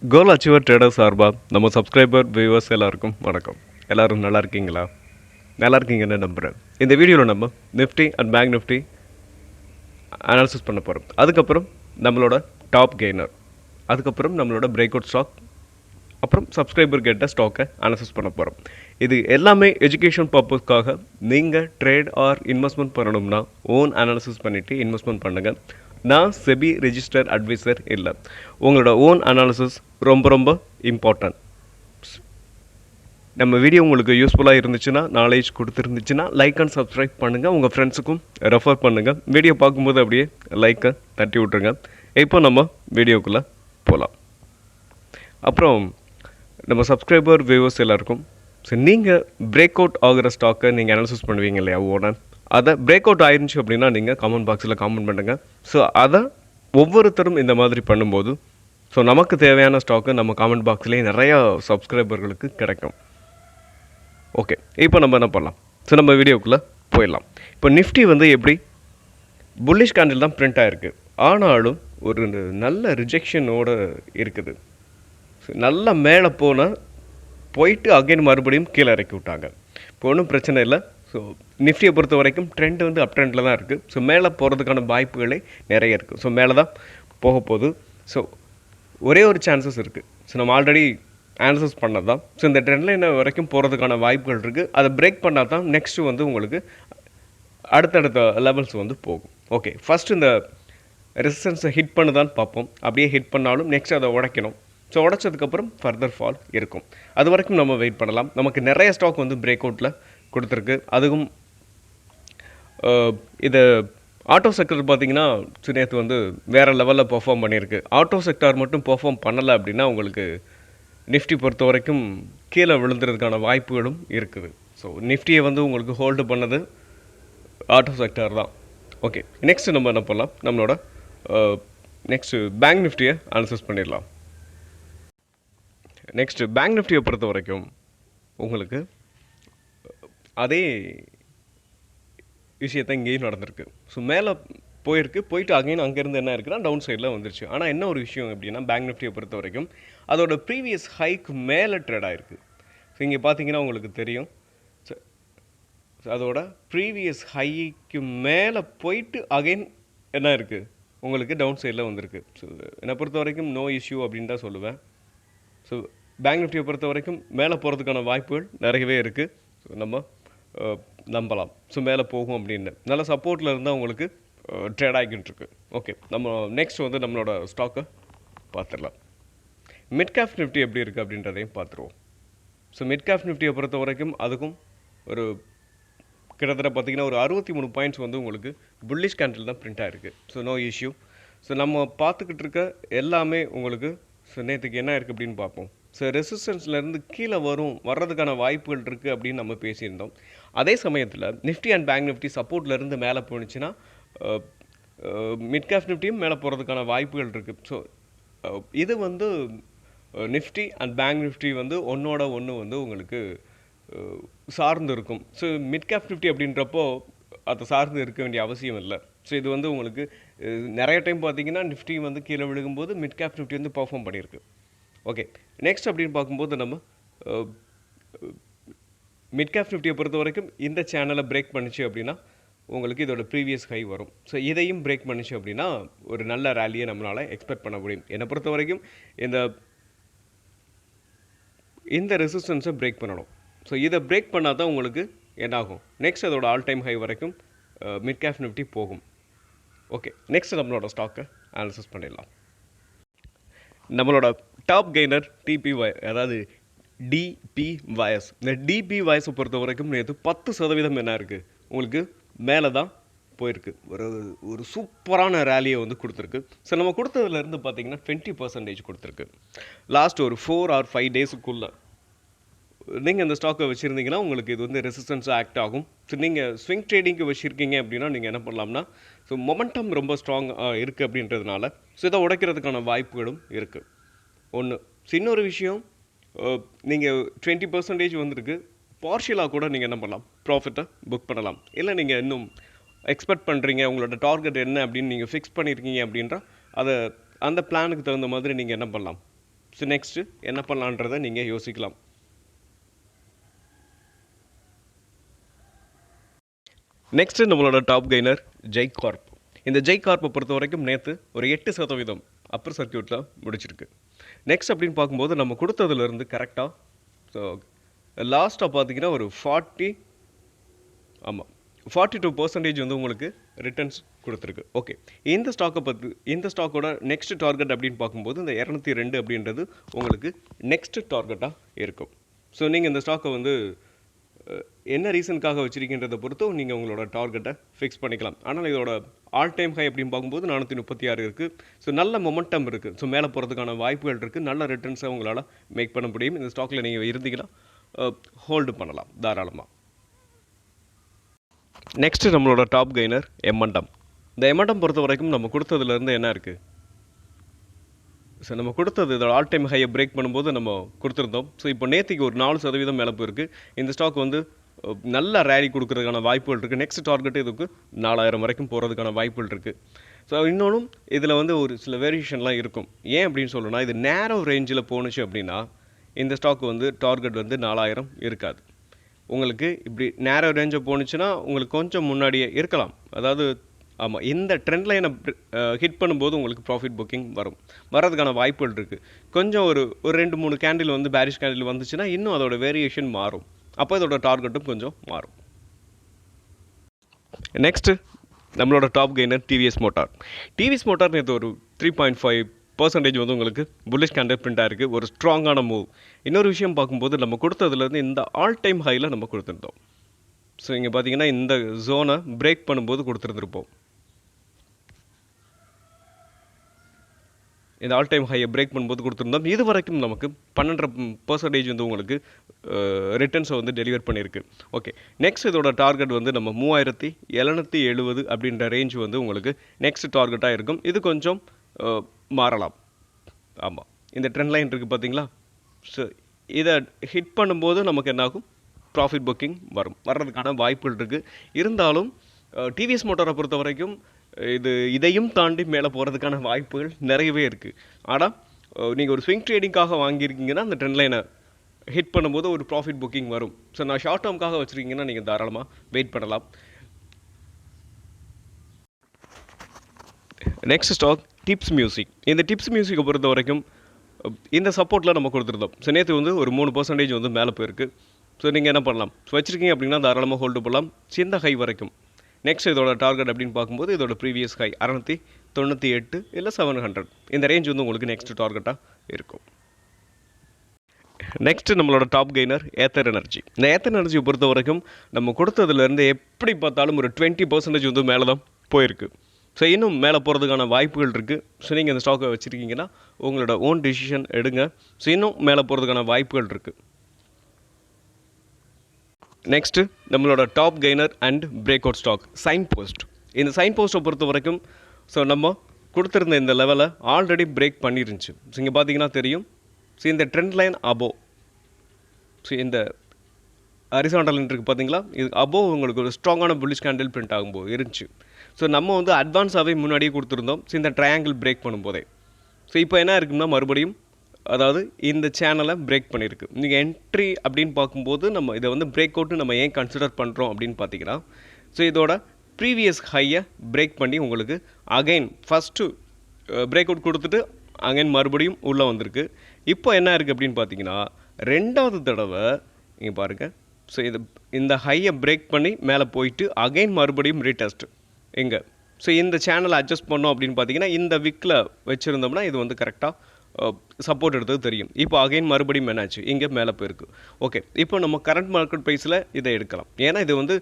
கோல் achiever trader சார்பாக நம்ம subscriber viewers எல்லாருக்கும் வணக்கம். எல்லோரும் நல்லா இருக்கீங்களா? நல்லா இருக்கீங்கன்னு நம்புகிறேன். இந்த வீடியோவில் நம்ம Nifty and bank Nifty analysis பண்ண போகிறோம். அதுக்கப்புறம் நம்மளோட டாப் கெய்னர், அதுக்கப்புறம் நம்மளோட பிரேக் அவுட் ஸ்டாக், அப்புறம் சப்ஸ்கிரைபர் கேட்ட ஸ்டாக்கை அனாலிசிஸ் பண்ண போகிறோம். இது எல்லாமே எஜுகேஷன் பர்பஸ்க்காக. நீங்கள் ட்ரேட் ஆர் இன்வெஸ்ட்மெண்ட் பண்ணணும்னா ஓன் அனாலிசிஸ் பண்ணிவிட்டு இன்வெஸ்ட்மெண்ட் பண்ணுங்கள். நான் செபி ரெஜிஸ்டர் அட்வைசர் இல்லை. உங்களோட ஓன் அனாலிசிஸ் ரொம்ப இம்பார்ட்டன்ட். நம்ம வீடியோ உங்களுக்கு யூஸ்ஃபுல்லாக இருந்துச்சுன்னா, நாலேஜ் கொடுத்துருந்துச்சுன்னா லைக் அண்ட் சப்ஸ்கிரைப் பண்ணுங்கள். உங்கள் ஃப்ரெண்ட்ஸுக்கும் ரெஃபர் பண்ணுங்கள். வீடியோ பார்க்கும்போது அப்படியே லைக்கை தட்டி விட்ருங்க. இப்போ நம்ம வீடியோக்குள்ளே போகலாம். அப்புறம் நம்ம சப்ஸ்கிரைபர் வியூவர்ஸ் எல்லாருக்கும், ஸோ நீங்கள் பிரேக் அவுட் ஆகிற ஸ்டாக்கை நீங்கள் அனாலிசிஸ் பண்ணுவீங்க இல்லையா ஓனர், அதை பிரேக் அவுட் ஆயிருந்துச்சு அப்படின்னா நீங்கள் கமெண்ட் பாக்ஸில் காமெண்ட் பண்ணுங்கள். ஸோ அதை ஒவ்வொருத்தரும் இந்த மாதிரி பண்ணும்போது ஸோ நமக்கு தேவையான ஸ்டாக்கு நம்ம காமெண்ட் பாக்ஸ்லேயே நிறையா சப்ஸ்கிரைபர்களுக்கு கிடைக்கும். ஓகே, இப்போ நம்ம என்ன பண்ணலாம்? ஸோ நம்ம வீடியோக்குள்ளே போயிடலாம். இப்போ நிஃப்டி வந்து எப்படி புல்லிஷ் கேண்டில் தான் பிரிண்ட் ஆகிருக்கு, ஆனாலும் ஒரு நல்ல ரிஜெக்ஷனோடு இருக்குது. நல்லா மேலே போயிட்டு அகைன் மறுபடியும் கீழே இறக்கி விட்டாங்க. இப்போ ஒன்றும் பிரச்சனை இல்லை. ஸோ நிஃப்டியை பொறுத்த வரைக்கும் ட்ரெண்ட் வந்து அப் ட்ரெண்டில் தான் இருக்குது. ஸோ மேலே போகிறதுக்கான வாய்ப்புகளே நிறைய இருக்குது. ஸோ மேலே தான் போக போகுது. ஸோ ஒரே ஒரு சான்சஸ் இருக்குது. ஸோ நம்ம ஆல்ரெடி ஆன்சர்ஸ் பண்ணது தான். ஸோ இந்த ட்ரெண்ட் லைன் வரைக்கும் போகிறதுக்கான வாய்ப்புகள் இருக்குது. அதை பிரேக் பண்ணால் தான் நெக்ஸ்ட்டு வந்து உங்களுக்கு அடுத்தடுத்த லெவல்ஸ் வந்து போகும். ஓகே, ஃபஸ்ட்டு இந்த ரெசிஸ்டன்ஸை ஹிட் பண்ணுதான்னு பார்ப்போம். அப்படியே ஹிட் பண்ணாலும் நெக்ஸ்ட் அதை உடைக்கணும். ஸோ உடச்சதுக்கப்புறம் ஃபர்தர் ஃபால் இருக்கும். அது வரைக்கும் நம்ம வெயிட் பண்ணலாம். நமக்கு நிறைய ஸ்டாக் வந்து பிரேக் அவுட்டில் கொடுத்துருக்கு. அதுவும் இது ஆட்டோ செக்டர் பார்த்திங்கன்னா நேற்று வந்து வேறு லெவலில் பெர்ஃபார்ம் பண்ணியிருக்கு. ஆட்டோ செக்டார் மட்டும் பெர்ஃபார்ம் பண்ணலை அப்படின்னா உங்களுக்கு நிஃப்டி பொறுத்த வரைக்கும் கீழே விழுந்துறதுக்கான வாய்ப்புகளும் இருக்குது. ஸோ நிஃப்டியை வந்து உங்களுக்கு ஹோல்டு பண்ணது ஆட்டோ செக்டார் தான். ஓகே, நெக்ஸ்ட்டு நம்ம என்ன பண்ணலாம்? நம்மளோட நெக்ஸ்ட்டு பேங்க் நிஃப்டியை அனாலிசிஸ் பண்ணிடலாம். நெக்ஸ்ட்டு பேங்க் நிஃப்டியை பொறுத்த வரைக்கும் உங்களுக்கு அதே விஷயத்தை இங்கேயும் நடந்திருக்கு. ஸோ மேலே போயிட்டு அகைன் அங்கேருந்து என்ன இருக்குன்னா டவுன் சைடில் வந்துருச்சு. ஆனால் என்ன ஒரு விஷயம் அப்படின்னா, பேங்க் நிஃப்டியை பொறுத்த வரைக்கும் அதோட ப்ரீவியஸ் ஹைக்கு மேலே ட்ரேட் ஆகிருக்கு. ஸோ இங்கே பார்த்தீங்கன்னா உங்களுக்கு தெரியும், அதோட ப்ரீவியஸ் ஹைக்கு மேலே போயிட்டு அகைன் என்ன இருக்குது உங்களுக்கு டவுன் சைடில் வந்திருக்கு. ஸோ என்னை பொறுத்த வரைக்கும் நோ இஷ்யூ அப்படின்னு தான் சொல்லுவேன். ஸோ பேங்க் நிஃப்டியை பொறுத்த வரைக்கும் மேலே போகிறதுக்கான வாய்ப்புகள் நிறையவே இருக்குது. ஸோ நம்ம நம்பலாம். ஸோ மேலே போகும் அப்படின்னு நல்ல சப்போர்ட்டில் இருந்தால் உங்களுக்கு ட்ரேட் ஆகிக்கிட்டு இருக்கு. ஓகே, நம்ம நெக்ஸ்ட் வந்து நம்மளோட ஸ்டாக்கை பார்த்துடலாம். மிட் கேப் நிஃப்டி எப்படி இருக்குது அப்படின்றதையும் பார்த்துருவோம். ஸோ மிட் கேப் நிஃப்டியை பொறுத்த வரைக்கும் அதுக்கும் ஒரு கிட்டத்தட்ட பார்த்திங்கன்னா ஒரு 63 பாயிண்ட்ஸ் வந்து உங்களுக்கு புல்லிஷ் கேண்டில் தான் பிரிண்ட் ஆகிருக்கு. So no issue. ஸோ நம்ம பார்த்துக்கிட்டு இருக்க எல்லாமே உங்களுக்கு ஸோ நேற்றுக்கு என்ன இருக்குது அப்படின்னு பார்ப்போம். ஸோ ரெசிஸ்டன்ஸ்லேருந்து கீழே வர்றதுக்கான வாய்ப்புகள் இருக்குது அப்படின்னு நம்ம பேசியிருந்தோம். அதே சமயத்தில் நிஃப்டி அண்ட் பேங்க் நிஃப்டி சப்போர்ட்லேருந்து மேலே போணுச்சுன்னா மிட் கேப் நிஃப்டியும் மேலே போகிறதுக்கான வாய்ப்புகள் இருக்குது. ஸோ இது வந்து நிஃப்டி அண்ட் பேங்க் நிஃப்டி வந்து ஒன்றோட ஒன்று வந்து உங்களுக்கு சார்ந்து இருக்கும். ஸோ மிட் கேப் நிஃப்டி அப்படின்றப்போ அதை சார்ந்து இருக்க வேண்டிய அவசியம் இல்லை. ஸோ இது வந்து உங்களுக்கு நிறைய டைம் பார்த்தீங்கன்னா நிஃப்டி வந்து கீழே விழுகும்போது மிட் கேப் நிஃப்டி வந்து பர்ஃபார்ம் பண்ணியிருக்கு. ஓகே, நெக்ஸ்ட் அப்படின்னு பார்க்கும்போது நம்ம மிட் கேப் நிஃப்டியை பொறுத்த வரைக்கும் இந்த சேனலை பிரேக் பண்ணிச்சு அப்படின்னா உங்களுக்கு இதோட ப்ரீவியஸ் ஹை வரும். ஸோ இதையும் பிரேக் பண்ணிச்சு அப்படின்னா ஒரு நல்ல ரேலியை நம்மளால் எக்ஸ்பெக்ட் பண்ண முடியும். என்னை பொறுத்த வரைக்கும் இந்த ரெசிஸ்டன்ஸை பிரேக் பண்ணணும். ஸோ இதை பிரேக் பண்ணால் தான் உங்களுக்கு என்னாகும், நெக்ஸ்ட் அதோட ஆல் டைம் ஹை வரைக்கும் மிட் கேப் நிஃப்டி போகும். ஓகே, நெக்ஸ்ட் நம்மளோட ஸ்டாக்கை அனாலிசிஸ் பண்ணிடலாம். நம்மளோட டாப் கெய்னர் டிபிஒய், அதாவது டிபிஒய்எஸ். இந்த டிபிஒய்எஸை பொறுத்த வரைக்கும் நேற்று 10% என்ன இருக்குது உங்களுக்கு மேலே தான் போயிருக்கு. ஒரு சூப்பரான ரேலியை வந்து கொடுத்துருக்கு. ஸோ நம்ம கொடுத்ததுலேருந்து பார்த்தீங்கன்னா 20% கொடுத்துருக்கு. லாஸ்ட் ஒரு 4 or 5 டேஸுக்குள்ளே நீங்கள் இந்த ஸ்டாக்கை வச்சுருந்தீங்கன்னா உங்களுக்கு இது வந்து ரெசிஸ்டன்ஸாக ஆக்ட் ஆகும். ஸோ நீங்கள் ஸ்விங் ட்ரேடிங்க்கு வச்சுருக்கீங்க அப்படின்னா நீங்கள் என்ன பண்ணலாம்னா, ஸோ மொமெண்டம் ரொம்ப ஸ்ட்ராங் இருக்குது அப்படின்றதுனால ஸோ இதை உடைக்கிறதுக்கான வாய்ப்புகளும் இருக்குது. ஒன்று. ஸோ இன்னொரு விஷயம், நீங்கள் 20% வந்திருக்கு, பார்ஷியலாக கூட நீங்கள் என்ன பண்ணலாம், ப்ராஃபிட்டை புக் பண்ணலாம். இல்லை நீங்கள் இன்னும் எக்ஸ்பெக்ட் பண்ணுறீங்க, உங்களோட டார்கெட் என்ன அப்படின்னு நீங்கள் ஃபிக்ஸ் பண்ணியிருக்கீங்க அப்படின்றா அந்த பிளானுக்கு தகுந்த மாதிரி நீங்கள் என்ன பண்ணலாம், ஸோ நெக்ஸ்ட்டு என்ன பண்ணலான்றதை நீங்கள் யோசிக்கலாம். நெக்ஸ்ட்டு நம்மளோட டாப் கெய்னர் ஜெய் கார்ப். இந்த ஜெய் கார்ப்பை பொறுத்த வரைக்கும் நேற்று ஒரு 8% அப்பர் சர்க்கியூட்டில் முடிச்சிருக்கு. நெக்ஸ்ட் அப்படின்னு பார்க்கும்போது நம்ம கொடுத்ததுலேருந்து கரெக்டாக ஸோ லாஸ்ட்டாக பார்த்தீங்கன்னா ஒரு 42% வந்து உங்களுக்கு ரிட்டர்ன்ஸ் கொடுத்துருக்கு. ஓகே, இந்த ஸ்டாக்கோட நெக்ஸ்ட் டார்கெட் அப்படின்னு பார்க்கும்போது இந்த 202 அப்படின்றது உங்களுக்கு நெக்ஸ்ட் டார்கெட்டாக இருக்கும். ஸோ நீங்கள் இந்த ஸ்டாக்கை வந்து என்ன ரீசனுக்காக வச்சுருக்கின்றதை பொறுத்தும் நீங்கள் உங்களோட டார்கெட்டை ஃபிக்ஸ் பண்ணிக்கலாம். ஆனால் இதோட ஆல் டைம் ஹை அப்படின்னு பார்க்கும்போது 436 இருக்குது. ஸோ நல்ல மொமெண்டம் இருக்குது. ஸோ மேலே போகிறதுக்கான வாய்ப்புகள் இருக்குது. நல்ல ரிட்டர்ன்ஸை உங்களால் மேக் பண்ண முடியும். இந்த ஸ்டாக்கில் நீங்கள் இருந்தீங்கன்னா ஹோல்டு பண்ணலாம் தாராளமாக. நெக்ஸ்ட்டு நம்மளோட டாப் கெய்னர் எம்என்டம். இந்த எம்என்டம் பொறுத்த வரைக்கும் நம்ம கொடுத்ததுலேருந்து என்ன இருக்குது, ஸோ நம்ம கொடுத்தது இதோட ஆல் டைம் ஹையை பிரேக் பண்ணும்போது நம்ம கொடுத்துருந்தோம். ஸோ இப்போ நேற்றுக்கு ஒரு 4% மேலே போயிருக்கு. இந்த ஸ்டாக் வந்து நல்ல ரேலி கொடுக்கறதுக்கான வாய்ப்புகள் இருக்குது. நெக்ஸ்ட் டார்கெட்டு இதுக்கு 4000 வரைக்கும் போகிறதுக்கான வாய்ப்புகள் இருக்குது. ஸோ இன்னொன்றும் இதில் வந்து ஒரு சில வேரியேஷன்லாம் இருக்கும். ஏன் அப்படின்னு சொல்லணும்னா, இது நேரோ ரேஞ்சில் போணுச்சு அப்படின்னா இந்த ஸ்டாக் வந்து டார்கெட் வந்து 4000 இருக்காது. உங்களுக்கு இப்படி நேரோ ரேஞ்சை போணுச்சுன்னா உங்களுக்கு கொஞ்சம் முன்னாடியே இருக்கலாம். அதாவது ஆமாம், இந்த ட்ரெண்ட் லைனை ஹிட் பண்ணும்போது உங்களுக்கு ப்ராஃபிட் புக்கிங் வர்றதுக்கான வாய்ப்புகள் இருக்குது. கொஞ்சம் ஒரு 2-3 கேண்டில் வந்து பேரிஷ் கேண்டில் வந்துச்சுன்னா இன்னும் அதோட வேரியேஷன் மாறும். அப்போ இதோட டார்கெட்டும் கொஞ்சம் மாறும். நெக்ஸ்ட்டு நம்மளோட top gainer TVS motor. TVS motor நேற்று ஒரு 3.5% வந்து உங்களுக்கு புல்லிஷ் கேண்டில் பிரிண்ட் ஆயிருக்கு. ஒரு ஸ்ட்ராங்கான மூவ். இன்னொரு விஷயம் பார்க்கும்போது நம்ம கொடுத்ததுலேருந்து இந்த ஆல் டைம் ஹையில் நம்ம கொடுத்துருந்தோம். ஸோ இங்கே பார்த்தீங்கன்னா இந்த ஜோனை பிரேக் பண்ணும்போது கொடுத்துருந்துருப்போம். இந்த ஆல் டைம் ஹையை பிரேக் பண்ணும்போது கொடுத்துருந்தோம். இது வரைக்கும் நமக்கு 12% வந்து உங்களுக்கு ரிட்டர்ன்ஸை வந்து டெலிவர் பண்ணியிருக்கு. ஓகே, நெக்ஸ்ட் இதோட டார்கெட் வந்து நம்ம 3770 அப்படின்ற ரேஞ்ச் வந்து உங்களுக்கு நெக்ஸ்ட் டார்கெட்டாக இருக்கும். இது கொஞ்சம் மாறலாம். ஆமாம், இந்த ட்ரெண்ட் லைன் இருக்குது பார்த்தீங்களா. ஸோ இதை ஹிட் பண்ணும்போது நமக்கு என்னாகும், ப்ராஃபிட் புக்கிங் வர்றதுக்கான வாய்ப்புகள் இருக்குது. இருந்தாலும் டிவிஎஸ் மோட்டாரை பொறுத்த வரைக்கும் இதையும் தாண்டி மேலே போகிறதுக்கான வாய்ப்புகள் நிறையவே இருக்குது. ஆனால் நீங்கள் ஒரு ஸ்விங் ட்ரேடிங்காக வாங்கியிருக்கீங்கன்னா அந்த ட்ரெண்ட் லைனை ஹிட் பண்ணும்போது ஒரு ப்ராஃபிட் புக்கிங் வரும். ஸோ நான் ஷார்ட் டேர்முக்காக வச்சுருக்கீங்கன்னா நீங்கள் தாராளமாக வெயிட் பண்ணலாம். Next stock Tips Music. இந்த டிப்ஸ் மியூசிக்கை பொறுத்த வரைக்கும் இந்த சப்போர்ட்டில் நம்ம கொடுத்துருந்தோம். ஸோ நேற்று வந்து ஒரு 3% வந்து மேலே போயிருக்கு. ஸோ நீங்கள் என்ன பண்ணலாம், ஸோ வச்சுருக்கீங்க அப்படின்னா தாராளமாக ஹோல்டு பண்ணலாம் சின்ன ஹை வரைக்கும். நெக்ஸ்ட் இதோட டார்கெட் அப்படின்னு பார்க்கும்போது இதோட ப்ரீவியஸ் ஹை 698 இல்லை 700 இந்த ரேஞ்ச் வந்து உங்களுக்கு நெக்ஸ்ட் டார்கெட்டாக இருக்கும். நெக்ஸ்ட்டு நம்மளோட டாப் கெய்னர் ஏத்தர் எனர்ஜி. இந்த ஏத்தர் எனர்ஜியை பொறுத்த வரைக்கும் நம்ம கொடுத்ததுலேருந்து எப்படி பார்த்தாலும் ஒரு 20% வந்து மேலே தான் போயிருக்கு. ஸோ இன்னும் மேலே போகிறதுக்கான வாய்ப்புகள் இருக்குது. ஸோ நீங்கள் இந்த ஸ்டாக்கை வச்சுருக்கீங்கன்னா உங்களோட ஓன் டிசிஷன் எடுங்க. ஸோ இன்னும் மேலே போகிறதுக்கான வாய்ப்புகள் இருக்குது. நெக்ஸ்ட்டு நம்மளோட top gainer and break out stock Sign Post. இந்த சைன் போஸ்ட்டை பொறுத்த வரைக்கும் ஸோ நம்ம கொடுத்துருந்த இந்த லெவலை ஆல்ரெடி பிரேக் பண்ணிருந்துச்சு. ஸோ இங்கே பார்த்தீங்கன்னா தெரியும். ஸோ இந்த ட்ரெண்ட் லைன் அபோவ், ஸோ இந்த ஹரிசாண்டல் லைன் இருக்குது பார்த்தீங்களா, இது அபோவ் உங்களுக்கு ஒரு ஸ்ட்ராங்கான புல்லிஷ் கேண்டில் பிரிண்ட் ஆகும்போது இருந்துச்சு. ஸோ நம்ம வந்து அட்வான்ஸாகவே முன்னாடியே கொடுத்துருந்தோம். ஸோ இந்த ட்ரையாங்கிள் பிரேக் பண்ணும்போதே ஸோ இப்போ என்ன இருக்குன்னா மறுபடியும் அதாவது இந்த சேனலை பிரேக் பண்ணியிருக்கு. நீங்கள் என்ட்ரி அப்படின்னு பார்க்கும்போது நம்ம இதை வந்து பிரேக் அவுட்டு நம்ம ஏன் கன்சிடர் பண்ணுறோம் அப்படின்னு பார்த்தீங்கன்னா, ஸோ இதோட ப்ரீவியஸ் ஹையை பிரேக் பண்ணி உங்களுக்கு அகைன் ஃபஸ்ட்டு பிரேக் அவுட் கொடுத்துட்டு அகைன் மறுபடியும் உள்ளே வந்திருக்கு. இப்போ என்ன இருக்குது அப்படின்னு பார்த்தீங்கன்னா, ரெண்டாவது தடவை இங்கே பாருங்கள். ஸோ இந்த ஹையை பிரேக் பண்ணி மேலே போயிட்டு அகைன் மறுபடியும் ரீடெஸ்ட் எங்கே. ஸோ இந்த சேனலை அட்ஜஸ்ட் பண்ணோம் அப்படின்னு பார்த்தீங்கன்னா இந்த விக்கில் வச்சுருந்தோம்னா இது வந்து கரெக்டாக சப்போர்ட் எடுத்தது தெரியும். இப்போ அகைன் மறுபடியும் என்னாச்சு, இங்கே மேலே போயிருக்கு. ஓகே, இப்போ நம்ம கரண்ட் மார்க்கெட் ப்ரைஸில் இதை எடுக்கலாம். ஏன்னா இது வந்து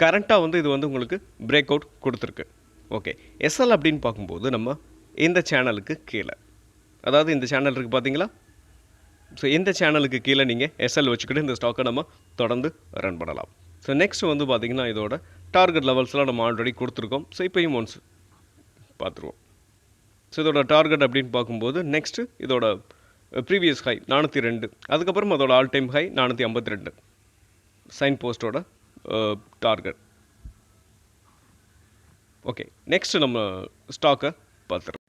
கரண்ட்டாக வந்து இது வந்து உங்களுக்கு பிரேக் அவுட் கொடுத்துருக்கு. ஓகே, எஸ்எல் அப்படின்னு பார்க்கும்போது நம்ம இந்த சேனலுக்கு கீழே, அதாவது இந்த சேனல் இருக்குது பார்த்தீங்களா. ஸோ இந்த சேனலுக்கு கீழே நீங்கள் எஸ்எல் வச்சுக்கிட்டு இந்த ஸ்டாக்கை நம்ம தொடர்ந்து ரன் பண்ணலாம். ஸோ நெக்ஸ்ட் வந்து பார்த்திங்கன்னா இதோட டார்கெட் லெவல்ஸ்லாம் நம்ம ஆல்ரெடி கொடுத்துருக்கோம். ஸோ இப்போயும் ஒன்ஸ் பார்த்துருவோம். ஸோ இதோட டார்கெட் அப்படின்னு பார்க்கும்போது நெக்ஸ்ட்டு இதோட ப்ரீவியஸ் ஹை 402, அதுக்கப்புறம் அதோட ஆல் டைம் ஹை 452 சைன் போஸ்ட்டோட டார்கெட். ஓகே, நெக்ஸ்ட்டு நம்ம ஸ்டாக்கை பார்த்துருவோம்.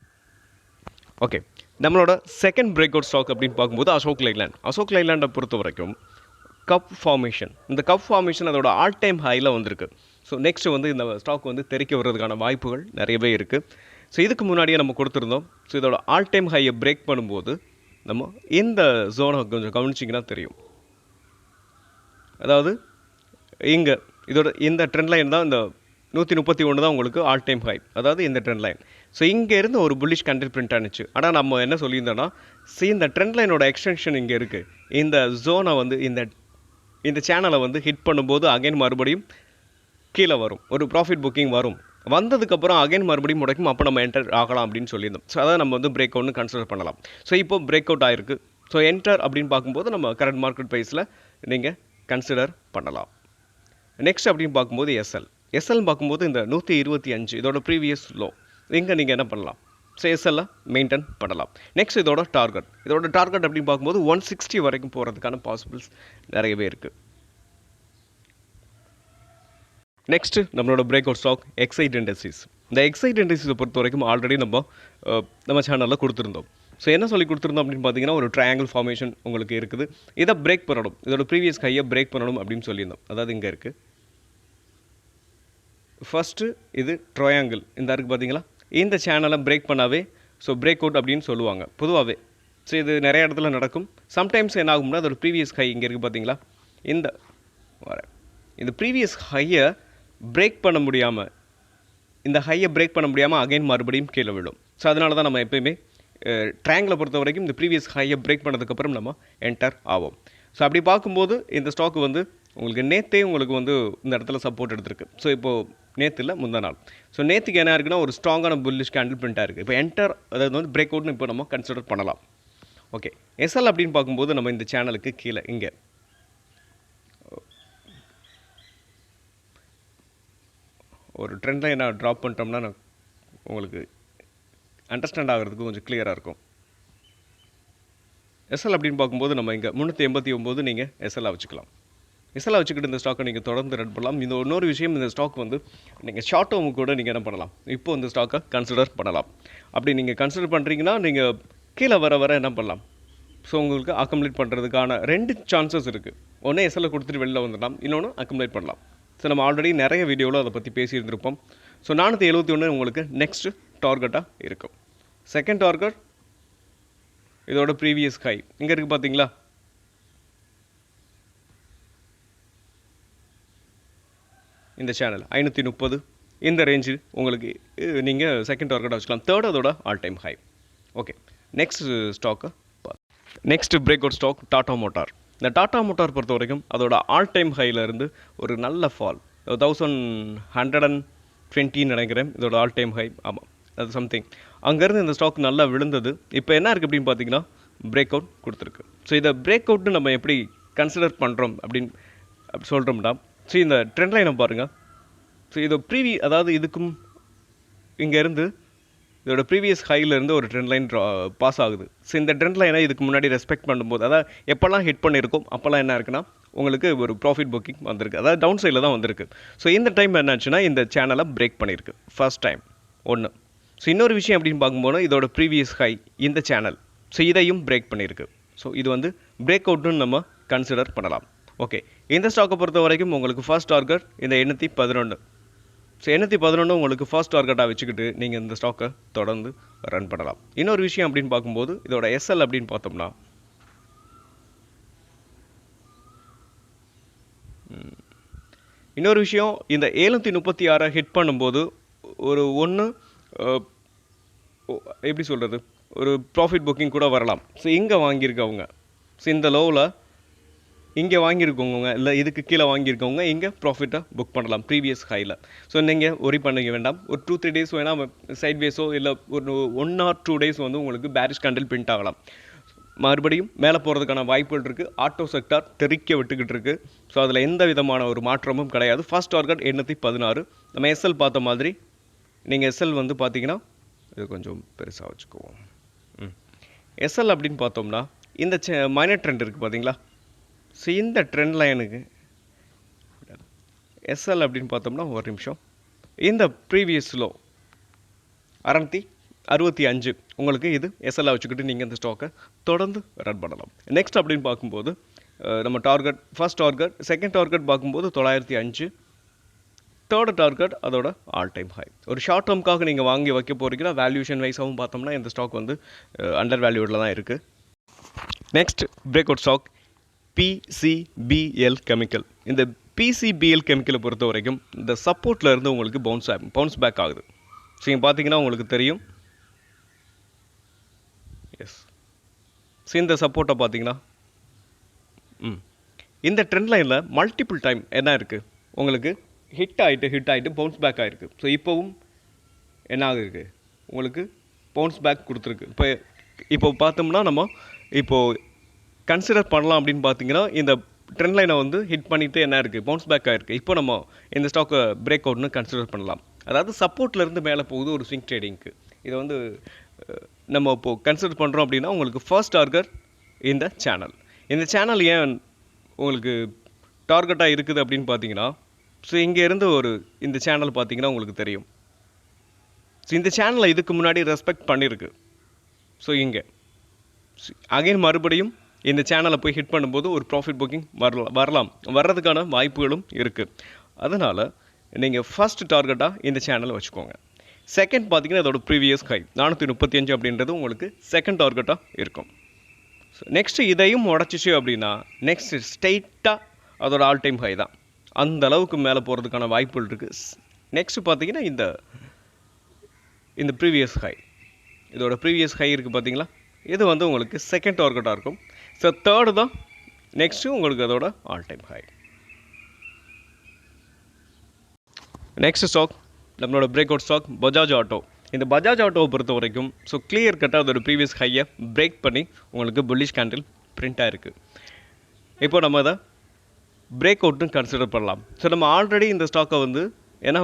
ஓகே, நம்மளோட செகண்ட் பிரேக் அவுட் ஸ்டாக் அப்படின்னு பார்க்கும்போது அசோக் லைலாண்டை பொறுத்த வரைக்கும் கப் ஃபார்மேஷன், இந்த கப் ஃபார்மேஷன் அதோட ஆல் டைம் ஹையில் வந்திருக்கு. ஸோ நெக்ஸ்ட் வந்து இந்த ஸ்டாக் வந்து தெறிக்க வர்றதுக்கான வாய்ப்புகள் நிறையவே இருக்குது. ஸோ இதுக்கு முன்னாடியே நம்ம கொடுத்துருந்தோம். ஸோ இதோட ஆல் டைம் ஹையை பிரேக் பண்ணும்போது நம்ம இந்த ஜோனை கொஞ்சம் கவனிச்சிங்கன்னா தெரியும். அதாவது இங்கே இதோட இந்த ட்ரெண்ட் லைன் தான், இந்த 131 தான் உங்களுக்கு ஆல் டைம் ஹை, அதாவது இந்த ட்ரெண்ட் லைன். ஸோ இங்கே இருந்து ஒரு புல்லிஷ் கேண்டில் பிரிண்ட் ஆனிச்சு. ஆனால் நம்ம என்ன சொல்லியிருந்தோன்னா, இந்த ட்ரெண்ட் லைனோட எக்ஸ்டென்ஷன் இங்கே இருக்குது. இந்த ஜோனை வந்து இந்த சேனலை வந்து ஹிட் பண்ணும்போது அகைன் மறுபடியும் கீழே வரும், ஒரு ப்ராஃபிட் புக்கிங் வரும். வந்ததுக்கப்புறம் அகைன் மறுபடியும் முடக்கும், அப்போ நம்ம என்டர் ஆகலாம் அப்படின்னு சொல்லியிருந்தோம். ஸோ அதான் நம்ம வந்து பிரேக் அவுட்னு கன்சிடர் பண்ணலாம். ஸோ இப்போ பிரேக் அவுட் ஆயிருக்கு. ஸோ என்டர் அப்படின்னு பார்க்கும்போது நம்ம கரண்ட் மார்க்கெட் ப்ரைஸில் நீங்கள் கன்சிடர் பண்ணலாம். நெக்ஸ்ட் அப்படின்னு பார்க்கும்போது எஸ்எல் பார்க்கும்போது இந்த 125 இதோட ப்ரீவியஸ் லோ, இங்கே நீங்கள் என்ன பண்ணலாம், ஸோ எஸ்எல்ல மெயின்டைன் பண்ணலாம். நெக்ஸ்ட் இதோட டார்கெட் அப்படின்னு பார்க்கும்போது 160 வரைக்கும் போகிறதுக்கான பாசிபிள்ஸ் நிறையவே இருக்குது. நெக்ஸ்ட்டு நம்மளோட break out stock Exide Industries. இந்த எக்ஸைட் இண்டஸ்ட்ரீஸை பொறுத்த வரைக்கும் ஆல்ரெடி நம்ம சேனலில் கொடுத்துருந்தோம். ஸோ என்ன சொல்லி கொடுத்துருந்தோம் அப்படின்னு பார்த்தீங்கன்னா, ஒரு ட்ரையாங்கிள் ஃபார்மேஷன் உங்களுக்கு இருக்குது, இதை பிரேக் பண்ணணும், இதோட ப்ரீவியஸ் ஹையை பிரேக் பண்ணணும் அப்படின்னு சொல்லியிருந்தோம். அதாவது இங்கே இருக்குது ஃபஸ்ட்டு இது ட்ரையாங்கிள், இந்த இருக்குது பார்த்தீங்களா, இந்த சேனலை பிரேக் பண்ணாவே ஸோ பிரேக் அவுட் அப்படின்னு சொல்லுவாங்க பொதுவாகவே. ஸோ இது நிறைய இடத்துல நடக்கும். சம்டைம்ஸ் என்ன ஆகும்னா, அதோட ப்ரீவியஸ் ஹை இங்கே இருக்குது பார்த்தீங்களா, இந்த ப்ரீவியஸ் ஹையை பிரேக் பண்ண முடியாமல், அகைன் மறுபடியும் கீழே விடும். ஸோ அதனால தான் நம்ம எப்போயுமே ட்ரையாங்கிளை பொறுத்த வரைக்கும் இந்த ப்ரீவியஸ் ஹையை பிரேக் பண்ணதுக்கப்புறம் நம்ம என்டர் ஆகும். ஸோ அப்படி பார்க்கும்போது இந்த ஸ்டாக் வந்து உங்களுக்கு நேற்றே உங்களுக்கு வந்து இந்த இடத்துல சப்போர்ட் எடுத்திருக்கு. ஸோ இப்போது நேற்று இல்லை, முந்தா நாள். ஸோ நேற்றுக்கு என்ன இருக்குன்னா, ஒரு ஸ்ட்ராங்கான புல்லிஷ் கேண்டில் பிரிண்ட்டாக இருக்குது. இப்போ என்டர், அதாவது வந்து பிரேக் அவுட்னு இப்போ நம்ம கன்சிடர் பண்ணலாம். ஓகே, எஸ்எல் அப்படின்னு பார்க்கும்போது நம்ம இந்த சேனலுக்கு கீழே இங்கே ஒரு ட்ரெண்ட் லைன் நான் ட்ராப் பண்ணிட்டோம்னா நான் உங்களுக்கு அண்டர்ஸ்டாண்ட் ஆகிறதுக்கு கொஞ்சம் கிளியராக இருக்கும். எஸ்எல் அப்படின்னு பார்க்கும்போது நம்ம இங்கே 389 நீங்கள் எஸ்எல்லாக வச்சுக்கலாம். எஸ்எல்லாக வச்சுக்கிட்டு இந்த ஸ்டாக்கை நீங்கள் தொடர்ந்து ரன் பண்ணலாம். இந்த இன்னொரு விஷயம், இந்த ஸ்டாக் வந்து நீங்கள் ஷார்ட் டேர்மு கூட நீங்கள் என்ன பண்ணலாம், இப்போ இந்த ஸ்டாக்கை கன்சிடர் பண்ணலாம். அப்படி நீங்கள் கன்சிடர் பண்ணுறீங்கன்னா நீங்கள் கீழே வர என்ன பண்ணலாம், ஸோ உங்களுக்கு அக்கம்ப்ளீட் பண்ணுறதுக்கான 2 சான்சஸ் இருக்குது. ஒன்று எஸ்எல்லை கொடுத்துட்டு வெளில வந்துடலாம், இன்னொன்று அக்கம்ப்ளீட் பண்ணலாம். ஸோ நம்ம ஆல்ரெடி நிறைய வீடியோவில் அதை பற்றி பேசியிருந்திருப்போம். ஸோ 471 உங்களுக்கு நெக்ஸ்ட் டார்கெட்டாக இருக்கும். செகண்ட் டார்கெட் இதோட ப்ரீவியஸ் ஹை இங்கே இருக்குது பார்த்தீங்களா, இந்த சேனல் 530 இந்த ரேஞ்சு உங்களுக்கு நீங்கள் செகண்ட் டார்கெட்டாக வச்சுக்கலாம். தேர்ட் அதோட all time high. Okay, next break out stock Tata Motor. இந்த டாடா மோட்டார் பொறுத்த வரைக்கும் அதோட ஆல் டைம் ஹையிலேருந்து ஒரு நல்ல ஃபால், 1120 நினைக்கிறேன் இதோட ஆல் டைம் ஹை. ஆமாம், அது சம்திங் அங்கேருந்து இந்த ஸ்டாக் நல்லா விழுந்தது. இப்போ என்ன இருக்குது அப்படின்னு பார்த்தீங்கன்னா, பிரேக் அவுட் கொடுத்துருக்கு. ஸோ இதை பிரேக் அவுட்னு நம்ம எப்படி கன்சிடர் பண்ணுறோம் அப்படி சொல்கிறோம்னா, ஸோ இந்த ட்ரெண்ட் லைனை பாருங்கள். ஸோ இது அதாவது இதுக்கும் இங்கேருந்து இதோட ப்ரீவியஸ் ஹையிலேருந்து ஒரு ட்ரெண்ட் லைன் பாஸ் ஆகுது. ஸோ இந்த ட்ரெண்ட் லைனை இதுக்கு முன்னாடி ரெஸ்பெக்ட் பண்ணும்போது, அதாவது எப்போல்லாம் ஹிட் பண்ணியிருக்கோம் அப்போல்லாம் என்ன இருக்குன்னா உங்களுக்கு ஒரு ப்ராஃபிட் புக்கிங் வந்திருக்கு, அதாவது டவுன் சைடில் தான் வந்திருக்கு. ஸோ இந்த டைம் என்னாச்சுன்னா இந்த சேனலை பிரேக் பண்ணியிருக்கு ஃபர்ஸ்ட் டைம் ஒன்று. ஸோ இன்னொரு விஷயம் அப்படின்னு பார்க்கும்போது இதோட ப்ரீவியஸ் ஹை இந்த சேனல், ஸோ இதையும் பிரேக் பண்ணியிருக்கு. ஸோ இது வந்து பிரேக் அவுட்னு நம்ம கன்சிடர் பண்ணலாம். ஓகே, இந்த ஸ்டாக்கை பொறுத்த வரைக்கும் உங்களுக்கு ஃபர்ஸ்ட் டார்கெட் இந்த 811. ஸோ 811 உங்களுக்கு ஃபர்ஸ்ட் டார்கெட்டாக வச்சுக்கிட்டு நீங்கள் இந்த ஸ்டாக்கை தொடர்ந்து ரன் பண்ணலாம். இன்னொரு விஷயம் அப்படின்னு பார்க்கும்போது இதோட எஸ்எல் அப்படின்னு பார்த்தோம்னா, இன்னொரு விஷயம், இந்த 736 ஹிட் பண்ணும்போது ஒரு எப்படி சொல்கிறது, ஒரு ப்ராஃபிட் புக்கிங் கூட வரலாம். ஸோ இங்கே வாங்கியிருக்கவங்க, ஸோ இந்த லோவில் இங்கே வாங்கியிருக்கவங்க இல்லை இதுக்கு கீழே வாங்கியிருக்கவங்க இங்கே ப்ராஃபிட்டாக புக் பண்ணலாம் ப்ரீவியஸ் ஹையில். ஸோ நீங்கள் ஒரி பண்ணிக்க வேண்டாம். ஒரு 2-3 டேஸ் வேணால் சைட் வேஸோ இல்லை ஒரு 1 or 2 டேஸ் வந்து உங்களுக்கு பேரிஷ் கேண்டில் பிரிண்ட் ஆகலாம். மறுபடியும் மேலே போகிறதுக்கான வாய்ப்புகள் இருக்குது. ஆட்டோ செக்டார் தெறிக்க விட்டுக்கிட்டு இருக்குது. ஸோ அதில் எந்த விதமான ஒரு மாற்றமும் கிடையாது. First target 816. நம்ம எஸ்எல் பார்த்த மாதிரி நீங்கள் எஸ்எல் வந்து பார்த்தீங்கன்னா, இது கொஞ்சம் பெருசாக வச்சுக்குவோம். எஸ்எல் அப்படின்னு பார்த்தோம்னா இந்த மைனர் ட்ரெண்ட் இருக்குது பார்த்தீங்களா. ஸோ இந்த ட்ரெண்ட் லைனுக்கு எஸ்எல் அப்படின்னு பார்த்தோம்னா, ஒரு நிமிஷம், இந்த ப்ரீவியஸ் லோ 65 உங்களுக்கு இது எஸ்எல்ஆ வச்சுக்கிட்டு நீங்கள் இந்த ஸ்டாக்கை தொடர்ந்து ரன் பண்ணலாம். நெக்ஸ்ட் அப்படின்னு பார்க்கும்போது நம்ம target first target second target பார்க்கும்போது 905, தேர்டு டார்கெட் அதோட ஆல் டைம் ஹை. ஒரு ஷார்ட் டேர்முக்காக நீங்கள் வாங்கி வைக்க போகிறீங்கன்னா வேல்யூஷன் வைஸாகவும் பார்த்தோம்னா இந்த ஸ்டாக் வந்து அண்டர் வேல்யூடில் தான் இருக்குது. Next break out stock PCBL chemical. இந்த PCBL கெமிக்கலை பொறுத்த வரைக்கும் இந்த சப்போர்ட்டில் இருந்து உங்களுக்கு பவுன்ஸ் பேக் ஆகுது. ஸோ இங்கே பார்த்தீங்கன்னா உங்களுக்கு தெரியும். எஸ், ஸோ இந்த சப்போர்ட்டை பார்த்தீங்கன்னா இந்த ட்ரெண்ட் லைனில் மல்டிபிள் டைம் என்ன இருக்குது உங்களுக்கு ஹிட் ஆகிட்டு பவுன்ஸ் பேக் ஆகிருக்கு. ஸோ இப்போவும் என்ன ஆகிருக்கு உங்களுக்கு பவுன்ஸ் பேக் கொடுத்துருக்கு. இப்போ பார்த்தோம்னா நம்ம இப்போது கன்சிடர் பண்ணலாம் அப்படின்னு பார்த்தீங்கன்னா இந்த ட்ரெண்ட் லைனை வந்து ஹிட் பண்ணிவிட்டு என்ன இருக்குது பவுன்ஸ் பேக் ஆகிருக்கு. இப்போ நம்ம இந்த ஸ்டாக்கை பிரேக் அவுட்னு கன்சிடர் பண்ணலாம். அதாவது சப்போர்ட்லேருந்து மேலே போகுது ஒரு ஸ்விங் ட்ரேடிங்க்கு. இதை வந்து நம்ம இப்போது கன்சிடர் பண்ணுறோம் அப்படின்னா உங்களுக்கு ஃபர்ஸ்ட் டார்கெட் இந்த சேனல் ஏன் உங்களுக்கு டார்கெட்டாக இருக்குது அப்படின்னு பார்த்தீங்கன்னா, ஸோ இங்கேருந்து இந்த சேனல் பார்த்தீங்கன்னா உங்களுக்கு தெரியும். ஸோ இந்த சேனலை இதுக்கு முன்னாடி ரெஸ்பெக்ட் பண்ணியிருக்கு. ஸோ இங்கே அகைன் மறுபடியும் இந்த சேனலை போய் ஹிட் பண்ணும்போது ஒரு ப்ராஃபிட் புக்கிங் வர்றதுக்கான வாய்ப்புகளும் இருக்குது. அதனால் நீங்கள் ஃபர்ஸ்ட் டார்கெட்டாக இந்த சேனலை வச்சுக்கோங்க. செகண்ட் பார்த்தீங்கன்னா அதோட ப்ரீவியஸ் ஹை 435 அப்படின்றது உங்களுக்கு செகண்ட் டார்கெட்டாக இருக்கும். ஸோ நெக்ஸ்ட்டு இதையும் உடச்சிச்சு அப்படின்னா நெக்ஸ்ட் ஸ்ட்ரெயிட்டாக அதோட ஆல் டைம் ஹை தான். அந்த அளவுக்கு மேலே போகிறதுக்கான வாய்ப்புகள் இருக்குது. நெக்ஸ்ட்டு பார்த்தீங்கன்னா இந்த ப்ரீவியஸ் ஹை, இதோட ப்ரீவியஸ் ஹை இருக்குது பார்த்தீங்களா, இது வந்து உங்களுக்கு செகண்ட் டார்கெட்டாக இருக்கும். ஸோ தேர்டு தான் நெக்ஸ்ட்டு உங்களுக்கு அதோட all time high. Next stock நம்மளோட break out stock Bajaj auto. இந்த பஜாஜ் ஆட்டோவை பொறுத்த வரைக்கும் ஸோ கிளியர் கட்டாக அதோட ப்ரீவியஸ் ஹையை பிரேக் பண்ணி உங்களுக்கு புல்லிஷ் கேண்டில் பிரிண்ட் ஆகிருக்கு. இப்போ நம்ம அதை பிரேக் அவுட்னு கன்சிடர் பண்ணலாம். ஸோ நம்ம ஆல்ரெடி இந்த ஸ்டாக்கை வந்து ஏன்னா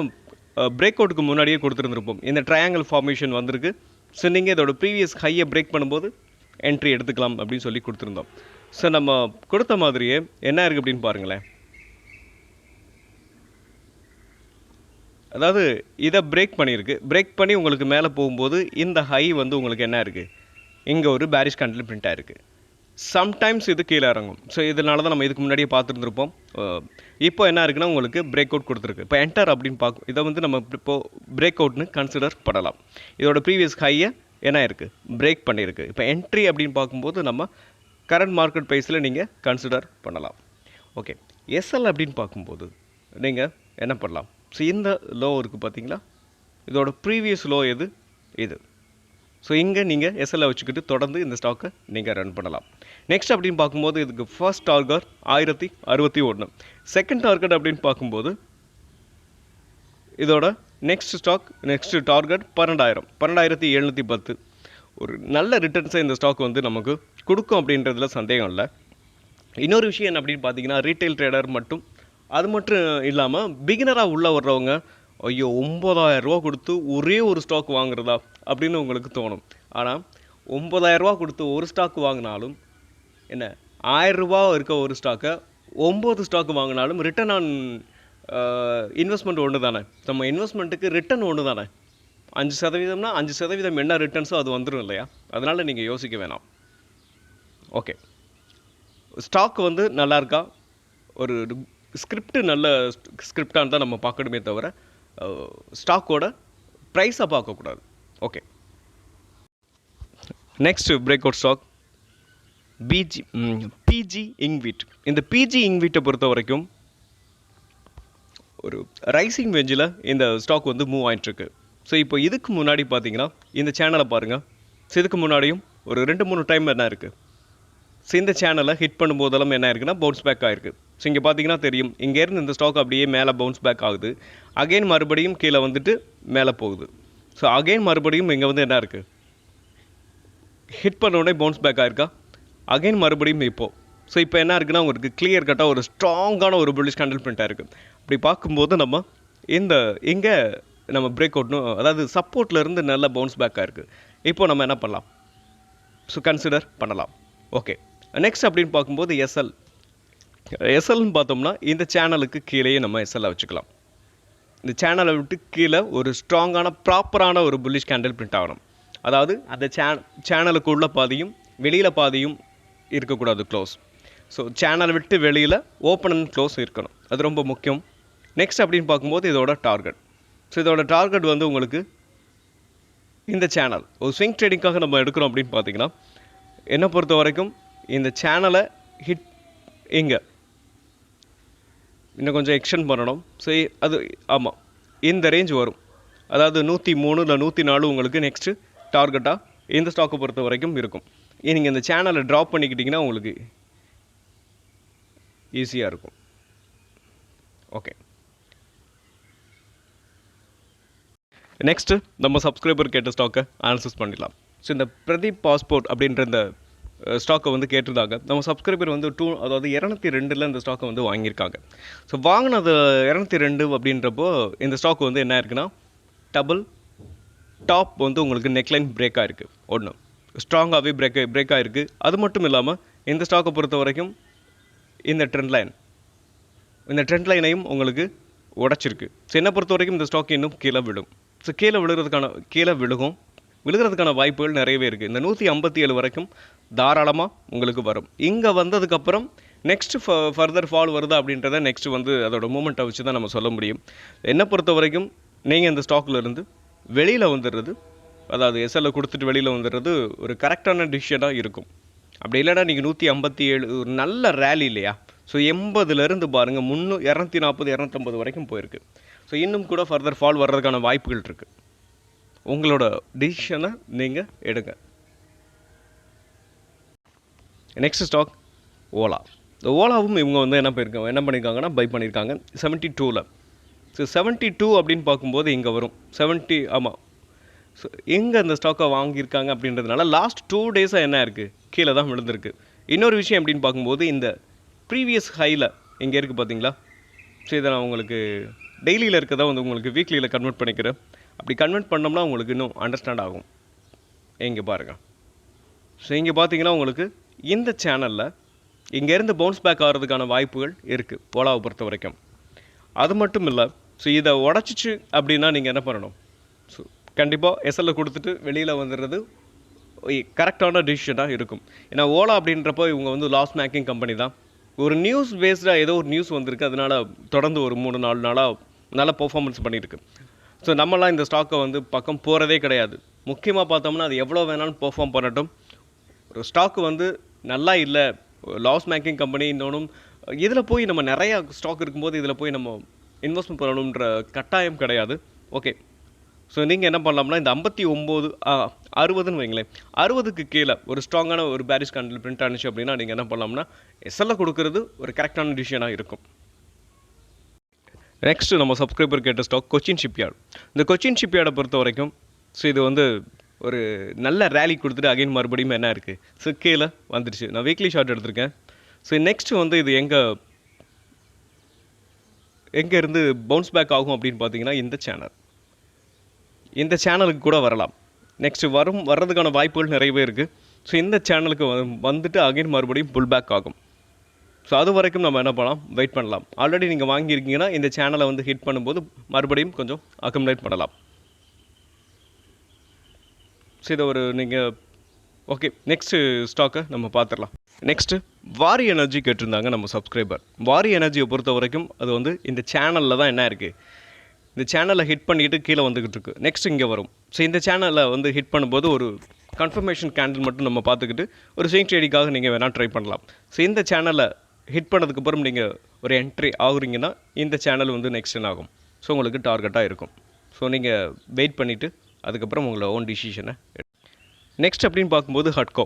பிரேக் அவுட்டுக்கு முன்னாடியே கொடுத்துருந்துருப்போம். இந்த ட்ரையாங்கிள் ஃபார்மேஷன் வந்திருக்கு. ஸோ நீங்கள் இதோட ப்ரீவியஸ் ஹையை பிரேக் பண்ணும்போது என்ட்ரி எடுத்துக்கலாம் அப்படின்னு சொல்லி கொடுத்துருந்தோம். ஸோ நம்ம கொடுத்த மாதிரியே என்ன இருக்குது அப்படின்னு பாருங்களேன். அதாவது இதை பிரேக் பண்ணியிருக்கு. பிரேக் பண்ணி உங்களுக்கு மேலே போகும்போது இந்த ஹை வந்து உங்களுக்கு என்ன இருக்குது இங்கே ஒரு பேரிஷ் கேண்டில் பிரிண்ட் ஆகிருக்கு. சம்டைம்ஸ் இது கீழே இறங்கும். ஸோ இதனால தான் நம்ம இதுக்கு முன்னாடியே பார்த்துருந்துருப்போம். இப்போ என்ன இருக்குன்னா உங்களுக்கு பிரேக் அவுட் கொடுத்துருக்கு. இப்போ என்டர் அப்படின்னு பார்க்கும். இதை வந்து நம்ம இப்போது பிரேக் அவுட்னு கன்சிடர் பண்ணலாம். இதோட ப்ரீவியஸ் ஹையை என்ன இருக்குது பிரேக் பண்ணியிருக்கு. இப்போ என்ட்ரி அப்படின்னு பார்க்கும்போது நம்ம கரண்ட் மார்க்கெட் ப்ரைஸில் நீங்கள் கன்சிடர் பண்ணலாம். ஓகே, எஸ்எல் அப்படின்னு பார்க்கும்போது நீங்கள் என்ன பண்ணலாம். ஸோ இந்த லோ இருக்குது பார்த்தீங்களா, இதோட ப்ரீவியஸ் லோ இது. ஸோ இங்கே நீங்கள் எஸ்எல்ஐ வச்சுக்கிட்டு தொடர்ந்து இந்த ஸ்டாக்கை நீங்கள் ரன் பண்ணலாம். நெக்ஸ்ட் அப்படின்னு பார்க்கும்போது இதுக்கு ஃபர்ஸ்ட் டார்கெட் 1061. செகண்ட் டார்கெட் அப்படின்னு பார்க்கும்போது இதோட நெக்ஸ்ட் டார்கெட் 12,710. ஒரு நல்ல ரிட்டர்ன்ஸை இந்த ஸ்டாக் வந்து நமக்கு கொடுக்கும் அப்படின்றதுல சந்தேகம் இல்லை. இன்னொரு விஷயம் என்ன அப்படின்னு பார்த்தீங்கன்னா ரீட்டைல் ட்ரேடர் மட்டும் அது மட்டும் இல்லாமல் பிகினராக உள்ளே வர்றவங்க ஐயோ 9,000 ரூபா கொடுத்து ஒரே ஒரு ஸ்டாக் வாங்குறதா அப்படின்னு உங்களுக்கு தோணும். ஆனால் 9,000 ரூபா கொடுத்து ஒரு ஸ்டாக் வாங்கினாலும் என்ன 1000 ரூபா இருக்க ஒரு ஸ்டாக்கை 9 ஸ்டாக் வாங்கினாலும் ரிட்டர்ன் ஆன் இன்வெஸ்ட்மெண்ட் ஒன்று தானே. நம்ம இன்வெஸ்ட்மெண்ட்டுக்கு ரிட்டர்ன் ஒன்று தானே. 5%னா 5% என்ன ரிட்டர்ன்ஸோ அது வந்துடும் இல்லையா. அதனால் நீங்கள் யோசிக்க வேணாம். ஓகே, ஸ்டாக் வந்து நல்லா இருக்கா, ஒரு ஸ்கிரிப்ட் நல்ல ஸ்கிரிப்டான்னு தான் நம்ம பார்க்கணுமே தவிர ஸ்டாக்கோட ப்ரைஸை பார்க்கக்கூடாது. Okay, next break out stock PG இங்க்வீட். இந்த பிஜி இங்க்வீட்டை பொறுத்த வரைக்கும் ஒரு ரைசிங் வெஞ்சில் இந்த ஸ்டாக் வந்து மூவ் ஆகிட்டுருக்கு. ஸோ இப்போ இதுக்கு முன்னாடி பார்த்தீங்கன்னா இந்த சேனலை பாருங்கள். ஸோ இதுக்கு முன்னாடியும் ஒரு 2-3 டைம் என்ன இருக்குது. ஸோ இந்த சேனலை ஹிட் பண்ணும்போதெல்லாம் என்ன இருக்குன்னா பவுன்ஸ் பேக் ஆகிருக்கு. ஸோ இங்கே பார்த்தீங்கன்னா தெரியும், இங்கேருந்து இந்த ஸ்டாக் அப்படியே மேலே பவுன்ஸ் பேக் ஆகுது. அகெயின் மறுபடியும் கீழே வந்துட்டு மேலே போகுது. ஸோ அகெயின் மறுபடியும் இங்கே வந்து என்ன இருக்குது ஹிட் பண்ண உடனே பவுன்ஸ் பேக் ஆகிருக்கா. அகெயின் மறுபடியும் இப்போது. ஸோ இப்போ என்ன இருக்குன்னா உங்களுக்கு கிளியர் கட்டாக ஒரு ஸ்ட்ராங்கான ஒரு புல்லிஷ் கேண்டில் பிரிண்ட் ஆகிருக்கு. அப்படி பார்க்கும்போது நம்ம இங்கே நம்ம பிரேக் அவுட்னு அதாவது சப்போர்ட்லேருந்து நல்ல பவுன்ஸ் பேக் ஆகிருக்கு. இப்போ நம்ம என்ன பண்ணலாம், ஸோ கன்சிடர் பண்ணலாம். ஓகே, நெக்ஸ்ட் அப்படின்னு பார்க்கும்போது எஸ்எல்னு பார்த்தோம்னா இந்த சேனலுக்கு கீழேயே நம்ம எஸ்எல்லை வச்சுக்கலாம். இந்த சேனலை விட்டு கீழே ஒரு ஸ்ட்ராங்கான ப்ராப்பரான ஒரு புல்லிஷ் கேண்டில் பிரிண்ட் ஆகணும். அதாவது அந்த சேனலுக்குள்ள பாதியும் வெளியில் பாதியும் இருக்கக்கூடாது க்ளோஸ். ஸோ சேனல் விட்டு வெளியில் ஓப்பன் அண்ட் க்ளோஸ் இருக்கணும், அது ரொம்ப முக்கியம். நெக்ஸ்ட் அப்படின்னு பார்க்கும்போது இதோட டார்கெட். ஸோ இதோட டார்கெட் வந்து உங்களுக்கு இந்த சேனல் ஒரு ஸ்விங் ட்ரேடிங்காக நம்ம எடுக்கிறோம் அப்படின்னு பார்த்தீங்கன்னா, என்னை பொறுத்த வரைக்கும் இந்த சேனலை ஹிட் இங்கே இன்னும் கொஞ்சம் எக்ஸ்டெண்ட் பண்ணணும். ஸோ அது ஆமாம் இந்த ரேஞ்ச் வரும், அதாவது 103 இல்லை 104 உங்களுக்கு நெக்ஸ்ட்டு டார்கெட்டாக இந்த ஸ்டாக்கை பொறுத்த வரைக்கும் இருக்கும். நீங்கள் இந்த சேனலை ட்ராப் பண்ணிக்கிட்டிங்கன்னா உங்களுக்கு ஈஸியாக இருக்கும். ஓகே, நெக்ஸ்ட்டு நம்ம சப்ஸ்கிரைபர் கேட்ட ஸ்டாக்கை அனாலிசிஸ் பண்ணிடலாம். ஸோ இந்த பிரதீப் பாஸ்போர்ட் அப்படின்ற இந்த ஸ்டாக்கை வந்து கேட்டிருந்தாங்க. நம்ம சப்ஸ்கிரைபர் வந்து அதாவது 202 இந்த ஸ்டாக்கை வந்து வாங்கியிருக்காங்க. ஸோ வாங்கினது 202 அப்படின்றப்போ இந்த ஸ்டாக் வந்து என்ன இருக்குன்னா, டபுள் டாப் வந்து உங்களுக்கு நெக்லைன் பிரேக் ஆகிருக்கு, ஒன்று ஸ்ட்ராங்காகவே பிரேக் ஆகிருக்கு. அது மட்டும் இல்லாமல் இந்த ஸ்டாக்கை பொறுத்த வரைக்கும் இந்த ட்ரெண்ட் லைனையும் உங்களுக்கு உடச்சிருக்கு. ஸோ என்னை பொறுத்த வரைக்கும் இந்த ஸ்டாக் இன்னும் கீழே விழும். ஸோ கீழே விழுகிறதுக்கான வாய்ப்புகள் நிறையவே இருக்குது. இந்த 157 வரைக்கும் தாராளமாக உங்களுக்கு வரும். இங்கே வந்ததுக்கப்புறம் நெக்ஸ்ட்டு ஃபர்தர் ஃபால் வருதா அப்படின்றத நெக்ஸ்ட்டு வந்து அதோட மூமெண்ட்டை வச்சு தான் நம்ம சொல்ல முடியும். என்னை பொறுத்த வரைக்கும் நீங்கள் இந்த ஸ்டாக்கில் இருந்து வெளியில் வந்துடுறது, அதாவது எஸ்எல்ல கொடுத்துட்டு வெளியில் வந்துடுறது ஒரு கரெக்டான டிசிஷனாக இருக்கும். அப்படி இல்லைனா நீங்கள் 157 ஒரு நல்ல ரேலி இல்லையா? ஸோ 80லேருந்து பாருங்கள் 240 250 வரைக்கும் போயிருக்கு. ஸோ இன்னும் கூட ஃபர்தர் ஃபால் வர்றதுக்கான வாய்ப்புகள் இருக்குது. உங்களோட டிசிஷனை நீங்கள் எடுங்க. Next stock Ola. இந்த ஓலாவும் இவங்க வந்து என்ன பண்ணியிருக்காங்கன்னா பை பண்ணியிருக்காங்க 72ல். ஸோ 72 அப்படின்னு பார்க்கும்போது இங்கே வரும் 70. ஆமாம், ஸோ எங்கே அந்த ஸ்டாக்கை வாங்கியிருக்காங்க அப்படின்றதுனால லாஸ்ட் 2 டேஸாக என்ன இருக்குது, கீழே தான் விழுந்திருக்கு. இன்னொரு விஷயம் அப்படின்னு பார்க்கும்போது இந்த ப்ரீவியஸ் ஹையில் இங்கே இருக்குது பார்த்தீங்களா? ஸோ இதை நான் உங்களுக்கு டெய்லியில் இருக்கதான் வந்து உங்களுக்கு வீக்லியில் கன்வெர்ட் பண்ணிக்கிறேன். அப்படி கன்வெர்ட் பண்ணோம்னா உங்களுக்கு இன்னும் அண்டர்ஸ்டாண்ட் ஆகும். இங்கே பாருங்கள். ஸோ இங்கே பார்த்தீங்கன்னா உங்களுக்கு இந்த சேனலில் இங்கேருந்து பவுன்ஸ் பேக் ஆகிறதுக்கான வாய்ப்புகள் இருக்குது ஓலாவை பொறுத்த வரைக்கும். அது மட்டும் இல்லை, ஸோ இதை உடச்சிச்சு அப்படின்னா நீங்கள் என்ன பண்ணணும், ஸோ கண்டிப்பாக எஸ்எல்ல கொடுத்துட்டு வெளியில் வந்துடுறது கரெக்டான டிசிஷனாக இருக்கும். ஏன்னா ஓலா அப்படின்றப்போ இவங்க வந்து லாஸ் மேக்கிங் கம்பெனி தான். ஒரு நியூஸ் பேஸ்டாக ஏதோ ஒரு நியூஸ் வந்திருக்கு, அதனால் தொடர்ந்து ஒரு 3-4 நாளாக நல்லா பெர்ஃபார்மன்ஸ் பண்ணியிருக்கு. ஸோ நம்மலாம் இந்த ஸ்டாக்கை வந்து பக்கம் போகிறதே கிடையாது. முக்கியமாக பார்த்தோம்னா அது எவ்வளோ வேணாலும் பெர்ஃபார்ம் பண்ணட்டும். ஒரு ஸ்டாக்கு வந்து நல்லா இல்லை, லாஸ் மேக்கிங் கம்பெனி, இன்னொன்றும் இதில் போய் நம்ம நிறையா ஸ்டாக் இருக்கும்போது இதில் போய் நம்ம இன்வெஸ்ட்மெண்ட் பண்ணணுன்ற கட்டாயம் கிடையாது. ஓகே, ஸோ நீங்கள் என்ன பண்ணலாம்னா இந்த 59 60ன்னு வைங்களேன், 60க்கு கீழே ஒரு ஸ்ட்ராங்கான ஒரு பேரிஷ் கேண்டில் பிரிண்ட் ஆனிச்சு அப்படின்னா நீங்கள் என்ன பண்ணலாம்னா எஸ்எல்ல கொடுக்கறது ஒரு கரெக்டான டிசிஷனாக இருக்கும். நெக்ஸ்ட்டு நம்ம சப்ஸ்கிரைபர் கேட்ட ஸ்டாக் கொச்சின் ஷிப்யார்டு. இந்த கொச்சின் ஷிப்யார்டை பொறுத்த வரைக்கும் ஸோ இது வந்து ஒரு நல்ல ரேலி கொடுத்துட்டு அகைன் மறுபடியும் என்ன இருக்குது, ஸோ கீழே வந்துடுச்சு. நான் வீக்லி ஷார்ட் எடுத்திருக்கேன். ஸோ நெக்ஸ்ட்டு வந்து இது எங்கே இருந்து பவுன்ஸ் பேக் ஆகும் அப்படின்னு பார்த்தீங்கன்னா இந்த சேனலுக்கு கூட வரலாம். நெக்ஸ்ட்டு வர்றதுக்கான வாய்ப்புகள் நிறையவே இருக்குது. ஸோ இந்த சேனலுக்கு வந்துட்டு அகைன் மறுபடியும் புல் பேக் ஆகும். ஸோ அது வரைக்கும் நம்ம என்ன பண்ணலாம், வெயிட் பண்ணலாம். ஆல்ரெடி நீங்கள் வாங்கியிருக்கீங்கன்னா இந்த சேனலை வந்து ஹிட் பண்ணும்போது மறுபடியும் கொஞ்சம் அக்குமுலேட் பண்ணலாம். ஸோ இதை ஒரு நீங்கள் ஓகே, நெக்ஸ்ட்டு ஸ்டாக்கை நம்ம பார்த்துடலாம். நெக்ஸ்ட்டு வாரி எனர்ஜி கேட்டிருந்தாங்க நம்ம சப்ஸ்கிரைபர். வாரி எனர்ஜியை பொறுத்த வரைக்கும் அது வந்து இந்த சேனலில் தான் என்ன இருக்குது, இந்த சேனலை ஹிட் பண்ணிவிட்டு கீழே வந்துக்கிட்டு இருக்குது. நெக்ஸ்ட் இங்கே வரும். ஸோ இந்த சேனலை வந்து ஹிட் பண்ணும்போது ஒரு கன்ஃபர்மேஷன் கேண்டில் மட்டும் நம்ம பார்த்துக்கிட்டு ஒரு ஸ்விங் ட்ரேடிங்காக நீங்கள் வேணால் ட்ரை பண்ணலாம். ஸோ இந்த சேனலை ஹிட் பண்ணதுக்கப்புறம் நீங்கள் ஒரு என்ட்ரி ஆகுறீங்கன்னா இந்த சேனல் வந்து நெக்ஸ்ட் என்ன ஆகும், ஸோ உங்களுக்கு டார்கெட்டாக இருக்கும். ஸோ நீங்கள் வெயிட் பண்ணிவிட்டு அதுக்கப்புறம் உங்களை ஓன் டிசிஷனை. நெக்ஸ்ட் அப்படின்னு பார்க்கும்போது ஹட்கோ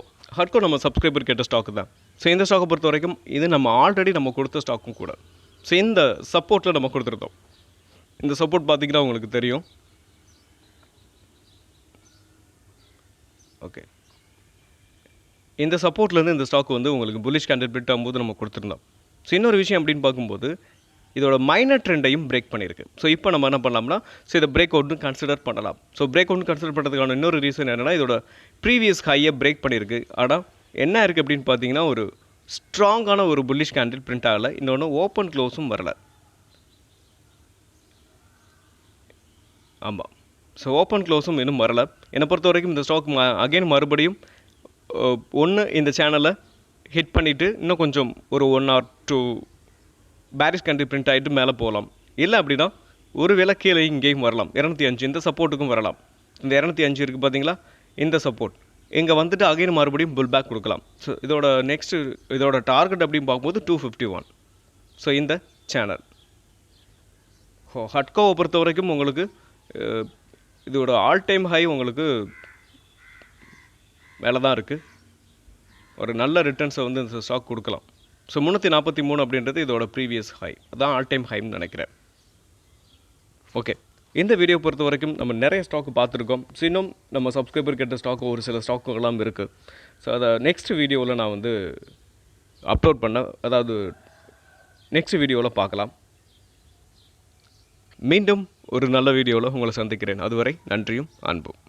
நம்ம சப்ஸ்கிரைபர் கேட்ட ஸ்டாக்கு தான். ஸோ இந்த ஸ்டாக்கை பொறுத்த வரைக்கும் இது நம்ம ஆல்ரெடி நம்ம கொடுத்த ஸ்டாக்கும் கூட. ஸோ இந்த சப்போர்ட்டில் நம்ம கொடுத்துருந்தோம். இந்த சப்போர்ட் பார்த்திங்கன்னா உங்களுக்கு தெரியும். ஓகே, இந்த சப்போர்ட்லேருந்து இந்த ஸ்டாக் வந்து உங்களுக்கு புல்லிஷ் கேண்டில் பிரிண்ட் ஆகும்போது நம்ம கொடுத்துருந்தோம். ஸோ இன்னொரு விஷயம் அப்படின்னு பார்க்கும்போது இதோட மைனர் ட்ரெண்டையும் பிரேக் பண்ணியிருக்கு. ஸோ இப்போ நம்ம என்ன பண்ணலாம்னா ஸோ இதை பிரேக் அவுட்னு கன்சிடர் பண்ணலாம். ஸோ பிரேக் அவுட்னு கன்சிடர் பண்ணுறதுக்கான இன்னொரு ரீசன் என்னென்னா இதோட ப்ரீவியஸ் ஹையை பிரேக் பண்ணியிருக்கு. ஆனால் என்ன இருக்குது அப்படின்னு பார்த்தீங்கன்னா ஒரு ஸ்ட்ராங்கான ஒரு புல்லிஷ் கேண்டில் பிரிண்ட் ஆகலை, இன்னொன்று ஓப்பன் க்ளோஸும் வரலை. ஆமாம், ஸோ ஓப்பன் க்ளோஸும் இன்னும் வரல. என்னை பொறுத்த வரைக்கும் இந்த ஸ்டாக் அகைன் மறுபடியும் ஒன்று இந்த சேனலை ஹிட் பண்ணிவிட்டு இன்னும் கொஞ்சம் ஒரு 1 or 2 பேரிஷ் கண்ட்ரி பிரிண்ட் ஆகிட்டு மேலே போகலாம். இல்லை அப்படின்னா ஒரு வேளை கீழே இங்கேயும் வரலாம். 205 இந்த சப்போர்ட்டுக்கும் வரலாம். இந்த 205 இருக்குது பார்த்தீங்களா, இந்த சப்போர்ட் இங்கே வந்துட்டு அகைன் மறுபடியும் புல் பேக் கொடுக்கலாம். ஸோ இதோட டார்கெட் அப்படின்னு பார்க்கும்போது 251. ஸோ இந்த சேனல் ஹட்கோவை பொறுத்த வரைக்கும் உங்களுக்கு இதோட ஆல் டைம் ஹை உங்களுக்கு மேலே தான் இருக்குது. ஒரு நல்ல ரிட்டர்ன்ஸை வந்து இந்த ஸ்டாக் கொடுக்கலாம். ஸோ 343 அப்படின்றது இதோட ப்ரீவியஸ் ஹை, அதான் ஆல் டைம் ஹைன்னு நினைக்கிறேன். ஓகே, இந்த வீடியோ பொறுத்த வரைக்கும் நம்ம நிறைய ஸ்டாக் பார்த்துருக்கோம். ஸோ இன்னும் நம்ம சப்ஸ்கிரைபர் கேட்ட ஸ்டாக்கு ஒரு சில ஸ்டாக்குகள்லாம் இருக்குது. ஸோ அதை நெக்ஸ்ட் வீடியோவில் நான் வந்து அப்லோட் பண்ணேன், அதாவது நெக்ஸ்ட் வீடியோவில் பார்க்கலாம். மீண்டும் ஒரு நல்ல வீடியோவில் உங்களை சந்திக்கிறேன். அதுவரை நன்றியும் அன்பும்.